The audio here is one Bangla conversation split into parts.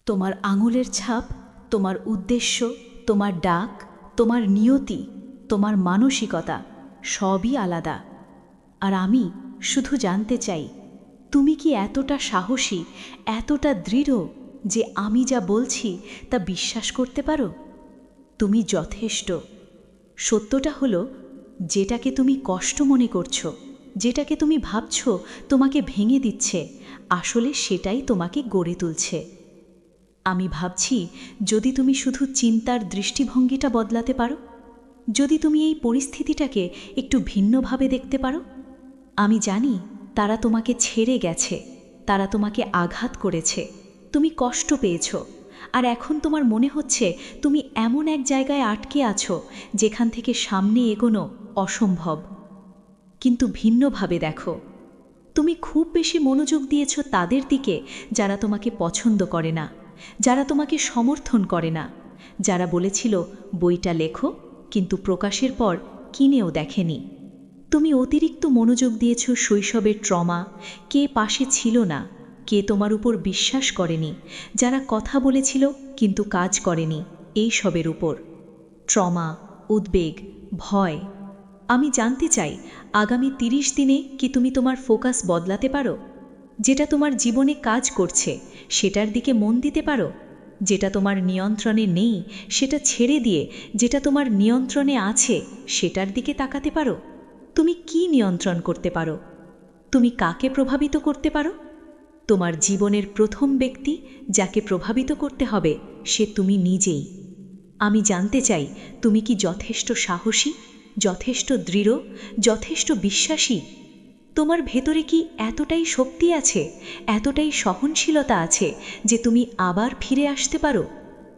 তোমার আঙুলের ছাপ, তোমার উদ্দেশ্য, তোমার ডাক, তোমার নিয়তি, তোমার মানসিকতা সবই আলাদা। আর আমি শুধু জানতে চাই, তুমি কি এতটা সাহসী, এতটা দৃঢ় যে আমি যা বলছি তা বিশ্বাস করতে পারো? তুমি যথেষ্ট। সত্যটা হলো, যেটাকে তুমি কষ্ট মনে করছো, যেটাকে তুমি ভাবছো তোমাকে ভেঙে দিচ্ছে, আসলে সেটাই তোমাকে গড়ে তুলছে। আমি ভাবছি, যদি তুমি শুধু চিন্তার দৃষ্টিভঙ্গিটা বদলাতে পারো, যদি তুমি এই পরিস্থিতিটাকে একটু ভিন্নভাবে দেখতে পারো। আমি জানি তারা তোমাকে ছেড়ে গেছে, তারা তোমাকে আঘাত করেছে, তুমি কষ্ট পেয়েছো, আর এখন তোমার মনে হচ্ছে তুমি এমন এক জায়গায় আটকে আছো যেখান থেকে সামনে এগোনো অসম্ভব। কিন্তু ভিন্নভাবে দেখো, তুমি খুব বেশি মনোযোগ দিয়েছ তাদের দিকে যারা তোমাকে পছন্দ করে না, যারা তোমাকে সমর্থন করে না, যারা বলেছিল বইটা লেখো কিন্তু প্রকাশের পর কিনেও দেখেনি। তুমি অতিরিক্ত মনোযোগ দিয়েছ শৈশবের ট্রমা, কে পাশে ছিল না, কে তোমার উপর বিশ্বাস করেনি, যারা কথা বলেছিল কিন্তু কাজ করেনি, এই সবের উপর। ট্রমা, উদ্বেগ, ভয়। আমি জানতে চাই, আগামী 30 দিনে কি তুমি তোমার ফোকাস বদলাতে পারো? যেটা তোমার জীবনে কাজ করছে সেটার দিকে মন দিতে পারো? যেটা তোমার নিয়ন্ত্রণে নেই সেটা ছেড়ে দিয়ে যেটা তোমার নিয়ন্ত্রণে আছে সেটার দিকে তাকাতে পারো? তুমি কি নিয়ন্ত্রণ করতে পারো? তুমি কাকে প্রভাবিত করতে পারো? তোমার জীবনের প্রথম ব্যক্তি যাকে প্রভাবিত করতে হবে সে তুমি নিজেই। আমি জানতে চাই, তুমি কি যথেষ্ট সাহসী, যথেষ্ট দৃঢ়, যথেষ্ট বিশ্বাসী? তোমার ভেতরে কি এতটাই শক্তি আছে, এতটাই সহনশীলতা আছে যে তুমি আবার ফিরে আসতে পারো?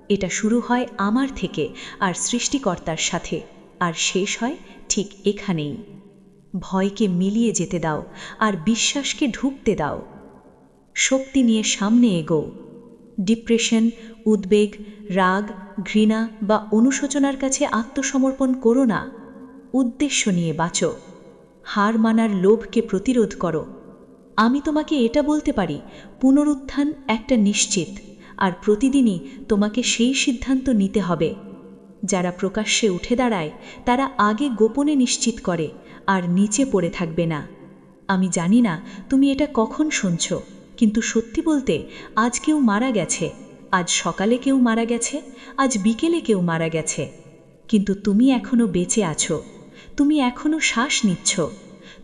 এটা শুরু হয় আমার থেকে আর সৃষ্টিকর্তার সাথে, আর শেষ হয় ঠিক এখানেই। ভয়কে মিলিয়ে যেতে দাও আর বিশ্বাসকে ঢুকতে দাও। শক্তি নিয়ে সামনে এগো। ডিপ্রেশন, উদ্বেগ, রাগ, ঘৃণা বা অনুশোচনার কাছে আত্মসমর্পণ করো না। উদ্দেশ্য নিয়ে বাঁচো। হার মানার লোভকে প্রতিরোধ করো। আমি তোমাকে এটা বলতে পারি, পুনরুত্থান একটা নিশ্চিত, আর প্রতিদিনই তোমাকে সেই সিদ্ধান্ত নিতে হবে। যারা প্রকাশ্যে উঠে দাঁড়ায় তারা আগে গোপনে নিশ্চিত করে আর নিচে পড়ে থাকবে না। আমি জানি না তুমি এটা কখন শুনছ, কিন্তু সত্যি বলতে আজ কেউ মারা গেছে, আজ সকালে কেউ মারা গেছে, আজ বিকেলে কেউ মারা গেছে, কিন্তু তুমি এখনো বেঁচে আছো, তুমি এখনো শ্বাস নিচ্ছ।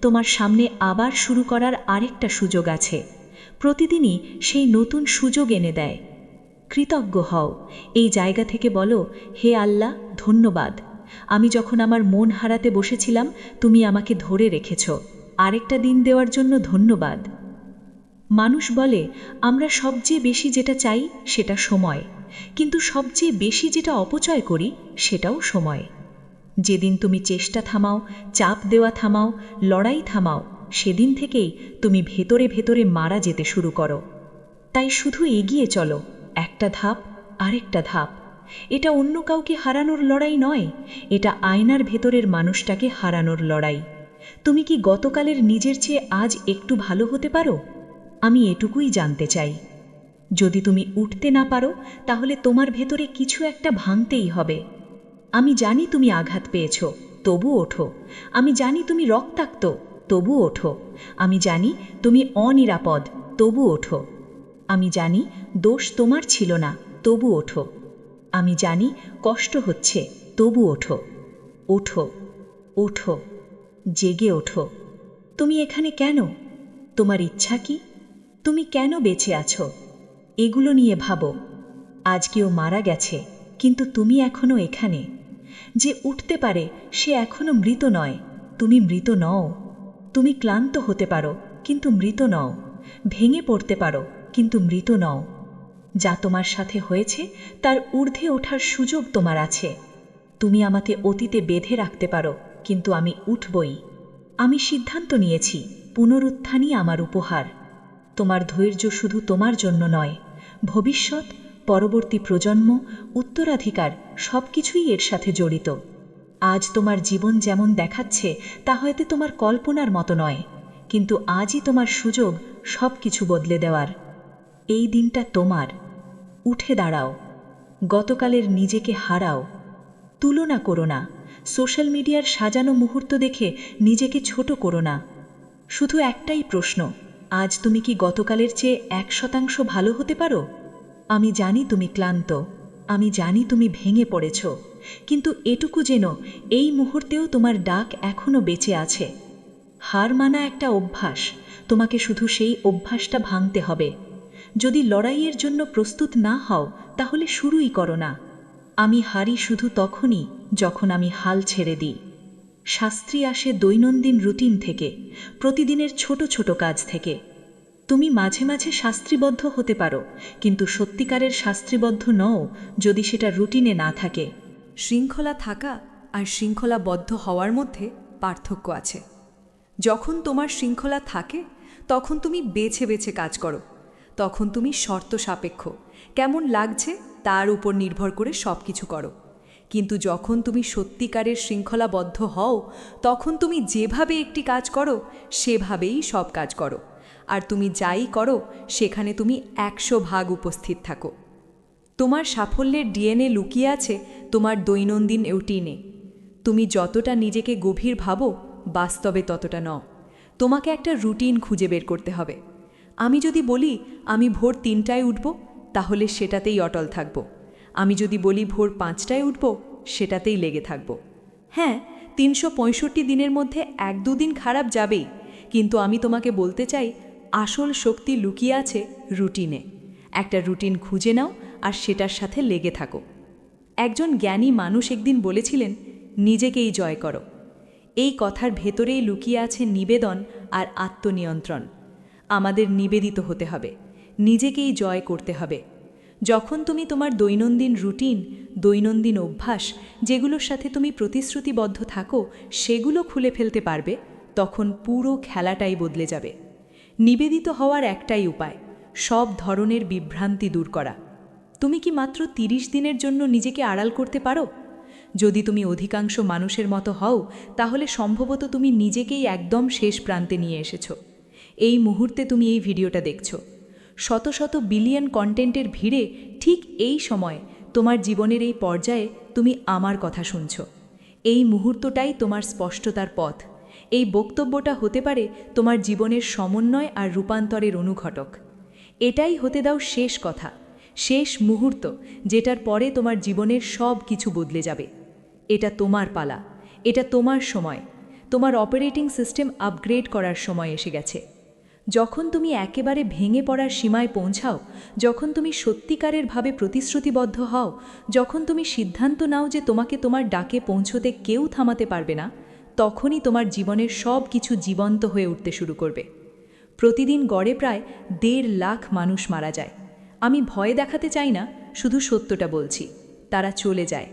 তোমার সামনে আবার শুরু করার আরেকটা সুযোগ আছে। প্রতিদিনই সেই নতুন সুযোগ এনে দেয়। কৃতজ্ঞ হও। এই জায়গা থেকে বলো, হে আল্লাহ, ধন্যবাদ। আমি যখন আমার মন হারাতে বসেছিলাম তুমি আমাকে ধরে রেখেছ। আরেকটা দিন দেওয়ার জন্য ধন্যবাদ। মানুষ বলে আমরা সবচেয়ে বেশি যেটা চাই সেটা সময়, কিন্তু সবচেয়ে বেশি যেটা অপচয় করি সেটাও সময়। যেদিন তুমি চেষ্টা থামাও, চাপ দেওয়া থামাও, লড়াই থামাও, সেদিন থেকেই তুমি ভেতরে ভেতরে মারা যেতে শুরু করো। তাই শুধু এগিয়ে চলো, একটা ধাপ, আরেকটা ধাপ। এটা অন্য কাউকে হারানোর লড়াই নয়, এটা আয়নার ভেতরের মানুষটাকে হারানোর লড়াই। তুমি কি গতকালের নিজের চেয়ে আজ একটু ভালো হতে পারো? আমি এটুকুই জানতে চাই। যদি তুমি উঠতে না পারো তাহলে তোমার ভেতরে কিছু একটা ভাঙতেই হবে। আমি জানি তুমি আঘাত পেয়েছ, তবু ওঠো। আমি জানি তুমি রক্তাক্ত, তবু ওঠো। আমি জানি তুমি অনিরাপদ, তবু ওঠো। আমি জানি দোষ তোমার ছিল না, তবু ওঠো। আমি জানি কষ্ট হচ্ছে, তবু ওঠো। ওঠো, ওঠো, জেগে ওঠো। তুমি এখানে কেন? তোমার ইচ্ছা কি? তুমি কেন বেঁচে আছো? এগুলো নিয়ে ভাবো। আজ কেউ মারা গেছে, কিন্তু তুমি এখনো এখানে। যে উঠতে পারে সে এখনো মৃত নয়। তুমি মৃত নও। তুমি ক্লান্ত হতে পারো, কিন্তু মৃত নও। ভেঙে পড়তে পারো, কিন্তু মৃত নও। যা তোমার সাথে হয়েছে তার ঊর্ধ্বে ওঠার সুযোগ তোমার আছে। তুমি আমাকে অতীতে বেঁধে রাখতে পারো, কিন্তু আমি উঠবই। আমি সিদ্ধান্ত নিয়েছি, পুনরুত্থানই আমার উপহার। তোমার ধৈর্য শুধু তোমার জন্য নয়, ভবিষ্যৎ, পরবর্তী প্রজন্ম, উত্তরাধিকার সবকিছুই এর সাথে জড়িত। আজ তোমার জীবন যেমন দেখাচ্ছে তা হয়তো তোমার কল্পনার মতো নয়, কিন্তু আজই তোমার সুযোগ সবকিছু বদলে দেওয়ার। এই দিনটা তোমার। উঠে দাঁড়াও, গতকালের নিজেকে হারাও। তুলনা করো না, সোশ্যাল মিডিয়ার সাজানো মুহূর্ত দেখে নিজেকে ছোট করো না। শুধু একটাই প্রশ্ন, আজ তুমি কি গতকালের চেয়ে 1% ভালো হতে পারো? আমি জানি তুমি ক্লান্ত, আমি জানি তুমি ভেঙে পড়েছ, কিন্তু এটুকু যেন এই মুহূর্তেও তোমার ডাক এখনো বেঁচে আছে। হার মানা একটা অভ্যাস, তোমাকে শুধু সেই অভ্যাসটা ভাঙতে হবে। যদি লড়াইয়ের জন্য প্রস্তুত না হও, তাহলে শুরুই করো না। আমি হারি শুধু তখনই যখন আমি হাল ছেড়ে দিই। শাস্ত্রী আসে দৈনন্দিন রুটিন থেকে, প্রতিদিনের ছোট ছোট কাজ থেকে। তুমি মাঝে মাঝে শাস্ত্রীবদ্ধ হতে পারো, কিন্তু সত্যিকারের শাস্ত্রীবদ্ধ নও যদি সেটা রুটিনে না থাকে। শৃঙ্খলা থাকা আর শৃঙ্খলাবদ্ধ হওয়ার মধ্যে পার্থক্য আছে। যখন তোমার শৃঙ্খলা থাকে তখন তুমি বেছে বেছে কাজ করো, তখন তুমি শর্ত সাপেক্ষ, কেমন লাগছে তার উপর নির্ভর করে সব কিছু করো। কিন্তু যখন তুমি সত্যিকারের শৃঙ্খলাবদ্ধ হও, তখন তুমি যেভাবে একটি কাজ করো সেভাবেই সব কাজ করো, আর তুমি যাই করো সেখানে তুমি 100% উপস্থিত থাকো। তোমার সাফল্যের ডিএনএ লুকিয়ে আছে তোমার দৈনন্দিন রুটিনে। তুমি যতটা নিজেকে গভীর ভাবো, বাস্তবে ততটা নও। তোমাকে একটা রুটিন খুঁজে বের করতে হবে। আমি যদি বলি আমি ভোর 3টায় উঠব, তাহলে সেটাতেই অটল থাকব। আমি যদি বলি ভোর 5টায় উঠব, সেটাতেই লেগে থাকব। হ্যাঁ, 365 দিনের মধ্যে 1-2 দিন খারাপ যাবেই, কিন্তু আমি তোমাকে বলতে চাই আসল শক্তি লুকিয়ে আছে রুটিনে। একটা রুটিন খুঁজে নাও আর সেটার সাথে লেগে থাকো। একজন জ্ঞানী মানুষ একদিন বলেছিলেন, নিজেকেই জয় করো। এই কথার ভেতরেই লুকিয়ে আছে নিবেদন আর আত্মনিয়ন্ত্রণ। আমাদের নিবেদিত হতে হবে, নিজেকেই জয় করতে হবে। যখন তুমি তোমার দৈনন্দিন রুটিন, দৈনন্দিন অভ্যাস, যেগুলোর সাথে তুমি প্রতিশ্রুতিবদ্ধ থাকো, সেগুলো খুলে ফেলতে পারবে, তখন পুরো খেলাটাই বদলে যাবে। নিবেদিত হওয়ার একটাই উপায়, সব ধরনের বিভ্রান্তি দূর করা। তুমি কি মাত্র 30 দিনের জন্য নিজেকে আড়াল করতে পারো? যদি তুমি অধিকাংশ মানুষের মতো হও, তাহলে সম্ভবত তুমি নিজেকেই একদম শেষ প্রান্তে নিয়ে এসেছো। এই মুহূর্তে তুমি এই ভিডিওটা দেখছো। শত শত বিলিয়ন কন্টেন্টের ভিড়ে ঠিক এই সময় তোমার জীবনের এই পর্যায়ে তুমি আমার কথা শুনছো। এই মুহূর্তটাই তোমার স্পষ্টতার পথ। এই বক্তব্যটা হতে পারে তোমার জীবনের সমন্বয় আর রূপান্তরের অনুঘটক। এটাই হতে দাও শেষ কথা, শেষ মুহূর্ত, যেটার পরে তোমার জীবনের সব কিছু বদলে যাবে। এটা তোমার পালা, এটা তোমার সময়। তোমার অপারেটিং সিস্টেম আপগ্রেড করার সময় এসে গেছে। যখন তুমি একেবারে ভেঙে পড়ার সীমায় পৌঁছাও, যখন তুমি সত্যিকারের ভাবে প্রতিশ্রুতিবদ্ধ হও, যখন তুমি সিদ্ধান্ত নাও যে তোমাকে তোমার ডাকে পৌঁছতে কেউ থামাতে পারবে না, তখনই তোমার জীবনের সব কিছু জীবন্ত হয়ে উঠতে শুরু করবে। প্রতিদিন গড়ে প্রায় 1.5 লাখ মানুষ মারা যায়। আমি ভয় দেখাতে চাই না, শুধু সত্যটা বলছি, তারা চলে যায়।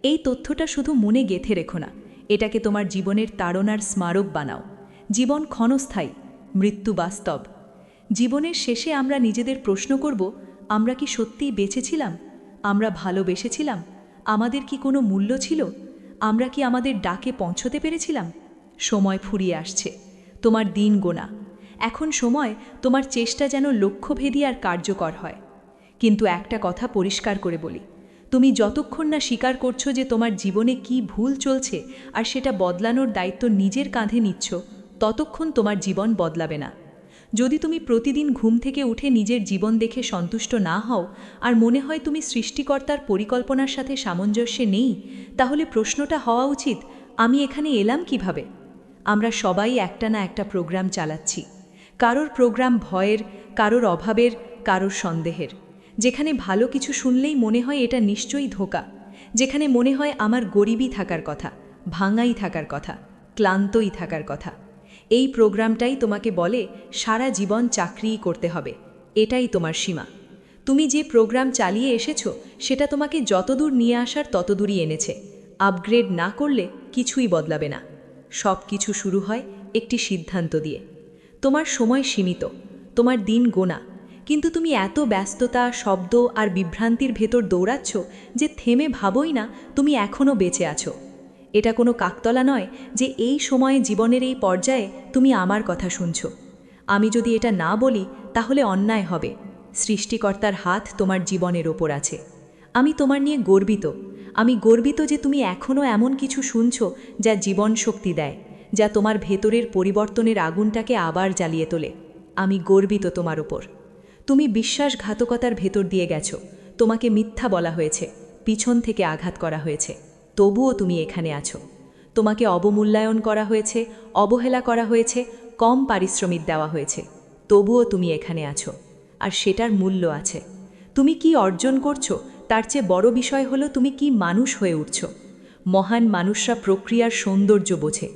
এই তথ্যটা শুধু মনে গেঁথে রেখো না, এটাকে তোমার জীবনের তাড়নার স্মারক বানাও। জীবন ক্ষণস্থায়ী, মৃত্যু বাস্তব। জীবনের শেষে আমরা নিজেদের প্রশ্ন করব, আমরা কি সত্যিই বেঁচেছিলাম? আমরা ভালোবেসেছিলাম? আমাদের কি কোনো মূল্য ছিল? আমরা কি আমাদের ডাকে পৌঁছতে পেরেছিলাম? সময় ফুরিয়ে আসছে, তোমার দিন গোনা। এখন সময় তোমার চেষ্টা যেন লক্ষ্যভেদী আর কার্যকর হয়। কিন্তু একটা কথা পরিষ্কার করে বলি, তুমি যতক্ষণ না স্বীকার করছো যে তোমার জীবনে কি ভুল চলছে আর সেটা বদলানোর দায়িত্ব নিজের কাঁধে নিচ্ছ, ততক্ষণ তোমার জীবন বদলাবে না। যদি তুমি প্রতিদিন ঘুম থেকে উঠে নিজের জীবন দেখে সন্তুষ্ট না হও আর মনে হয় তুমি সৃষ্টিকর্তার পরিকল্পনার সাথে সামঞ্জস্যে নেই, তাহলে প্রশ্নটা হওয়া উচিত, আমি এখানে এলাম কিভাবে? আমরা সবাই একটা না একটা প্রোগ্রাম চালাচ্ছি। কারোর প্রোগ্রাম ভয়ের, কারোর অভাবের, কারোর সন্দেহের। যেখানে ভালো কিছু শুনলেই মনে হয় এটা নিশ্চয়ই ধোঁকা, যেখানে মনে হয় আমার গরিবই থাকার কথা, ভাঙাই থাকার কথা, ক্লান্তই থাকার কথা। এই প্রোগ্রামটাই তোমাকে বলে সারা জীবন চাকরিই করতে হবে, এটাই তোমার সীমা। তুমি যে প্রোগ্রাম চালিয়ে এসেছো সেটা তোমাকে যতদূর নিয়ে আসার ততদূরই এনেছে। আপগ্রেড না করলে কিছুই বদলাবে না। সব কিছু শুরু হয় একটি সিদ্ধান্ত দিয়ে। তোমার সময় সীমিত, তোমার দিন গোনা, কিন্তু তুমি এত ব্যস্ততা, শব্দ আর বিভ্রান্তির ভেতর দৌড়াচ্ছ যে থেমে ভাবোই না তুমি এখনও বেঁচে আছো। এটা কোনো কাকতলা নয় যে এই সময়ে জীবনের এই পর্যায়ে তুমি আমার কথা শুনছো। আমি যদি এটা না বলি তাহলে অন্যায় হবে। সৃষ্টিকর্তার হাত তোমার জীবনের ওপর আছে। আমি তোমার নিয়ে গর্বিত। আমি গর্বিত যে তুমি এখনও এমন কিছু শুনছ যা জীবন শক্তি দেয়, যা তোমার ভেতরের পরিবর্তনের আগুনটাকে আবার জ্বালিয়ে তোলে। আমি গর্বিত তোমার ওপর। তুমি বিশ্বাসঘাতকতার ভেতর দিয়ে গেছ। তোমাকে মিথ্যা বলা হয়েছে, পিছন থেকে আঘাত করা হয়েছে, তবুও তুমি এখানে আছো। তোমাকে অবমূল্যায়ন করা হয়েছে, অবহেলা করা হয়েছে, কম পারিশ্রমিক দেওয়া হয়েছে, তবুও তুমি এখানে আছো। আর সেটার মূল্য আছে। তুমি কি অর্জন করছো তার চেয়ে বড় বিষয় হলো তুমি কি মানুষ হয়ে উঠছ। মহান মানুষরা প্রক্রিয়ার সৌন্দর্য বোঝে।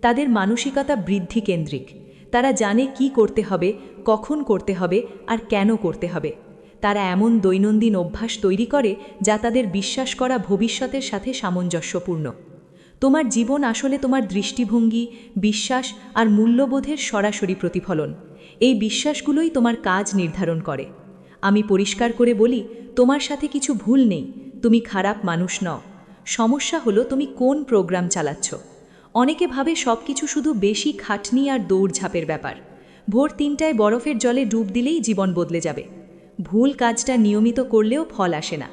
তাদের মানসিকতা বৃদ্ধি কেন্দ্রিক। তারা জানে কি করতে হবে, কখন করতে হবে আর কেন করতে হবে। তারা এমন দৈনন্দিন অভ্যাস তৈরি করে যা তাদের বিশ্বাস করা ভবিষ্যতের সাথে সামঞ্জস্যপূর্ণ। তোমার জীবন আসলে তোমার দৃষ্টিভঙ্গি, বিশ্বাস আর মূল্যবোধের সরাসরি প্রতিফলন। এই বিশ্বাসগুলোই তোমার কাজ নির্ধারণ করে। আমি পরিষ্কার করে বলি, তোমার সাথে কিছু ভুল নেই, তুমি খারাপ মানুষ নও। সমস্যা হলো তুমি কোন প্রোগ্রাম চালাচ্ছ। অনেকে ভাবে সব কিছু শুধু বেশি খাটনি আর দৌড়ঝাঁপের ব্যাপার। ভোর ৩টায় বরফের জলে ডুব দিলেই জীবন বদলে যাবে। ভুল কাজটা নিয়মিত করলেও ফল আসে না।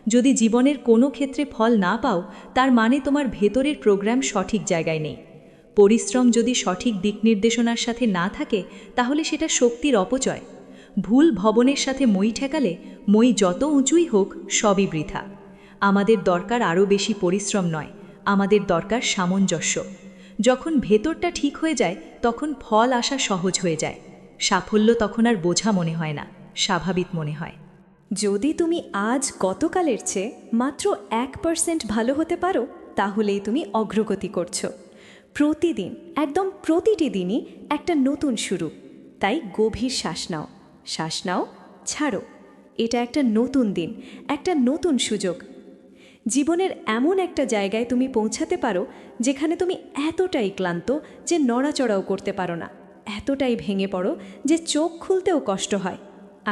যদি জীবনের কোনো ক্ষেত্রে ফল না পাও, তার মানে তোমার ভেতরের প্রোগ্রাম সঠিক জায়গায় নেই। পরিশ্রম যদি সঠিক দিক নির্দেশনার সাথে না থাকে, তাহলে সেটা শক্তির অপচয়। ভুল ভবনের সাথে মই ঠেকালে মই যত উঁচুই হোক সবই বৃথা। আমাদের দরকার আরও বেশি পরিশ্রম নয়, আমাদের দরকার সামঞ্জস্য। যখন ভেতরটা ঠিক হয়ে যায় তখন ফল আসা সহজ হয়ে যায়। সাফল্য তখন আর বোঝা মনে হয় না, স্বাভাবিক মনে হয়। যদি তুমি আজ গতকালের চেয়ে মাত্র 1% ভালো হতে পারো, তাহলেই তুমি অগ্রগতি করছো। প্রতিদিন, একদম প্রতিটি দিনই একটা নতুন শুরু। তাই গভীর শ্বাস নাও, শ্বাস নাও, ছাড়ো। এটা একটা নতুন দিন, একটা নতুন সুযোগ। জীবনের এমন একটা জায়গায় তুমি পৌঁছাতে পারো যেখানে তুমি এতটাই ক্লান্ত যে নড়াচড়াও করতে পারো না, এতটাই ভেঙে পড়ো যে চোখ খুলতেও কষ্ট হয়।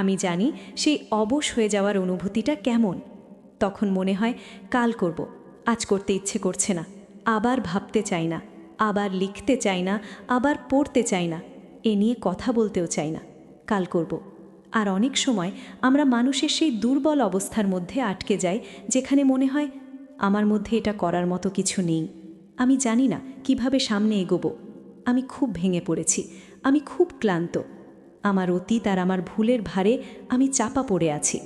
আমি জানি সেই অবশ হয়ে যাওয়ার অনুভূতিটা কেমন। তখন মনে হয় কাল করব, আজ করতে ইচ্ছে করছে না, আবার ভাবতে চাই না, আবার লিখতে চাই না, আবার পড়তে চাই না, এ নিয়ে কথা বলতেও চাই না, কাল করব। আর অনেক সময় আমরা মানুষের সেই দুর্বল অবস্থার মধ্যে আটকে যাই, যেখানে মনে হয় আমার মধ্যে এটা করার মতো কিছু নেই, আমি জানি না কিভাবে সামনে এগোবো, আমি খুব ভেঙে পড়েছি, আমি খুব ক্লান্ত, আমার অতীত আর আমার ভুলের ভারে আমি চাপা পড়ে আছি।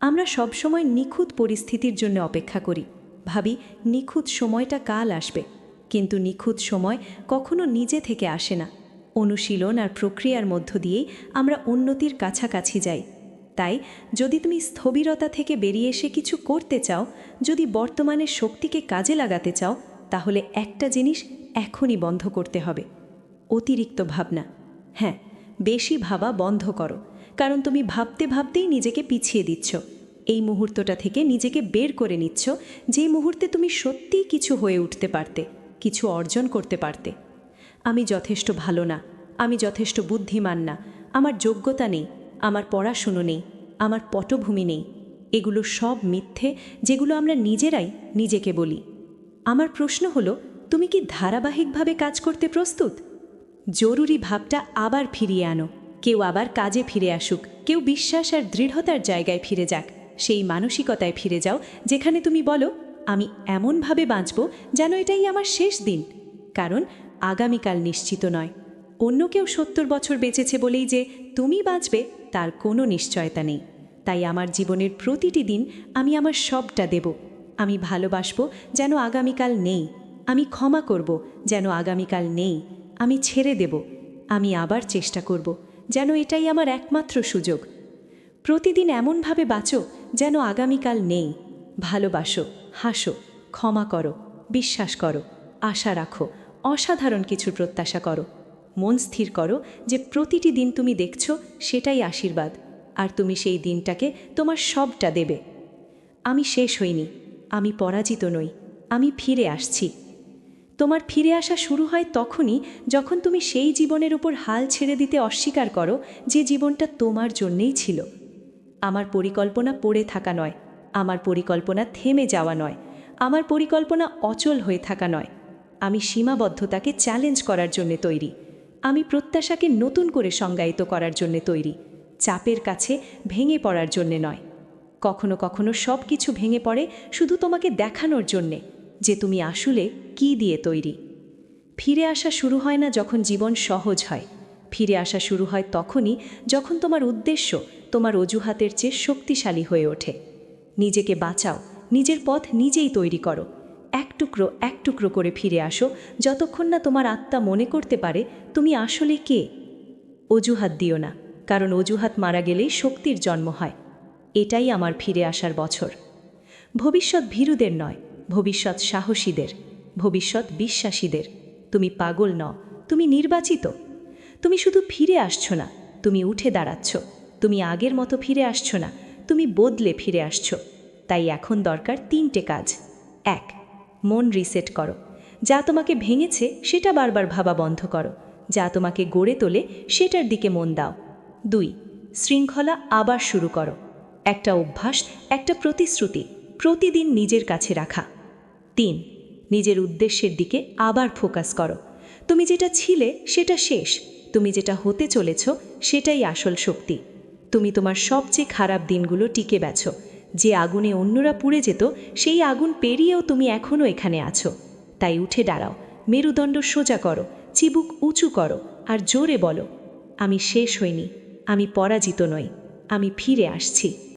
আমরা সবসময় নিখুঁত পরিস্থিতির জন্য অপেক্ষা করি, ভাবি নিখুঁত সময়টা কাল আসবে, কিন্তু নিখুঁত সময় কখনো নিজে থেকে আসে না। অনুশীলন আর প্রক্রিয়ার মধ্য দিয়েই আমরা উন্নতির কাছাকাছি যাই। তাই যদি তুমি স্থবিরতা থেকে বেরিয়ে এসে কিছু করতে চাও, যদি বর্তমানের শক্তিকে কাজে লাগাতে চাও, তাহলে একটা জিনিস এখনই বন্ধ করতে হবে, অতিরিক্ত ভাবনা। হ্যাঁ, বেশি ভাবা বন্ধ করো, কারণ তুমি ভাবতে ভাবতেই নিজেকে পিছিয়ে দিচ্ছ। এই মুহূর্তটা থেকে নিজেকে বের করে নিচ্ছ, যে মুহূর্তে তুমি সত্যিই কিছু হয়ে উঠতে পারতে, কিছু অর্জন করতে পারতে। আমি যথেষ্ট ভালো না, আমি যথেষ্ট বুদ্ধিমান না, আমার যোগ্যতা নেই, আমার পড়াশুনো নেই, আমার পটভূমি নেই। এগুলো সব মিথ্যে, যেগুলো আমরা নিজেরাই নিজেকে বলি। আমার প্রশ্ন হলো, তুমি কি ধারাবাহিকভাবে কাজ করতে প্রস্তুত? জরুরি ভাবটা আবার ফিরিয়ে আনো। কেউ আবার কাজে ফিরে আসুক, কেউ বিশ্বাস আর দৃঢ়তার জায়গায় ফিরে যাক। সেই মানসিকতায় ফিরে যাও যেখানে তুমি বলো, আমি এমনভাবে বাঁচব যেন এটাই আমার শেষ দিন। কারণ আগামীকাল নিশ্চিত নয়। অন্য কেউ 70 বছর বেঁচেছে বলেই যে তুমি বাঁচবে তার কোনো নিশ্চয়তা নেই। তাই আমার জীবনের প্রতিটি দিন আমি আমার সবটা দেব। আমি ভালোবাসবো যেন আগামীকাল নেই, আমি ক্ষমা করব যেন আগামীকাল নেই, আমি ছেড়ে দেব, আমি আবার চেষ্টা করব যেন এটাই আমার একমাত্র সুযোগ। প্রতিদিন এমনভাবে বাঁচো যেন আগামীকাল নেই। ভালোবাসো, হাসো, ক্ষমা করো, বিশ্বাস করো, আশা রাখো, অসাধারণ কিছুর প্রত্যাশা করো। মন স্থির করো যে প্রতিটি দিন তুমি দেখছো সেটাই আশীর্বাদ, আর তুমি সেই দিনটাকে তোমার সবটা দেবে। আমি শেষ হইনি, আমি পরাজিত নই, আমি ফিরে আসছি। তোমার ফিরে আসা শুরু হয় তখনই যখন তুমি সেই জীবনের উপর হাল ছেড়ে দিতে অস্বীকার করো যে জীবনটা তোমার জন্যেই ছিল। আমার পরিকল্পনা পড়ে থাকা নয়, আমার পরিকল্পনা থেমে যাওয়া নয়, আমার পরিকল্পনা অচল হয়ে থাকা নয়। আমি সীমাবদ্ধতাকে চ্যালেঞ্জ করার জন্য তৈরি, আমি প্রত্যাশাকে নতুন করে সংজ্ঞায়িত করার জন্য তৈরি। চাপের কাছে ভেঙে পড়ার জন্যে নয়। কখনো কখনো সব কিছু ভেঙে পড়ে শুধু তোমাকে দেখানোর জন্যে যে তুমি আসলে কি দিয়ে তৈরি। ফিরে আসা শুরু হয় না যখন জীবন সহজ হয়, ফিরে আসা শুরু হয় তখনই যখন তোমার উদ্দেশ্য তোমার অজুহাতের চেয়ে শক্তিশালী হয়ে ওঠে। নিজেকে বাঁচাও, নিজের পথ নিজেই তৈরি করো, এক টুকরো করে ফিরে আসো, যতক্ষণ না তোমার আত্মা মনে করতে পারে তুমি আসলে কে। অজুহাত দিও না, কারণ অজুহাত মারা গেলেই শক্তির জন্ম হয়। এটাই আমার ফিরে আসার বছর। ভবিষ্যৎ ভীরুদের নয়, ভবিষ্যৎ সাহসীদের, ভবিষ্যৎ বিশ্বাসীদের। তুমি পাগল নও, তুমি নির্বাচিত। তুমি শুধু ফিরে আসছো না, তুমি উঠে দাঁড়াচ্ছ। তুমি আগের মতো ফিরে আসছো না, তুমি বদলে ফিরে আসছো। তাই এখন দরকার 3টে কাজ। 1. মন রিসেট করো। যা তোমাকে ভেঙেছে সেটা বারবার ভাবা বন্ধ করো। যা তোমাকে গড়ে তোলে সেটার দিকে মন দাও। 2. শৃঙ্খলা আবার শুরু করো। একটা অভ্যাস, একটা প্রতিশ্রুতি প্রতিদিন নিজের কাছে রাখা। 3. নিজের উদ্দেশ্যের দিকে আবার ফোকাস করো। তুমি যেটা ছিলে সেটা শেষ, তুমি যেটা হতে চলেছ সেটাই আসল শক্তি। তুমি তোমার সবচেয়ে খারাপ দিনগুলো টিকে বেছো। যে আগুনে অন্যরা পুড়ে যেত সেই আগুন পেরিয়েও তুমি এখনও এখানে আছো। তাই উঠে দাঁড়াও, মেরুদণ্ড সোজা করো, চিবুক উঁচু করো আর জোরে বলো, আমি শেষ হইনি, আমি পরাজিত নই, আমি ফিরে আসছি।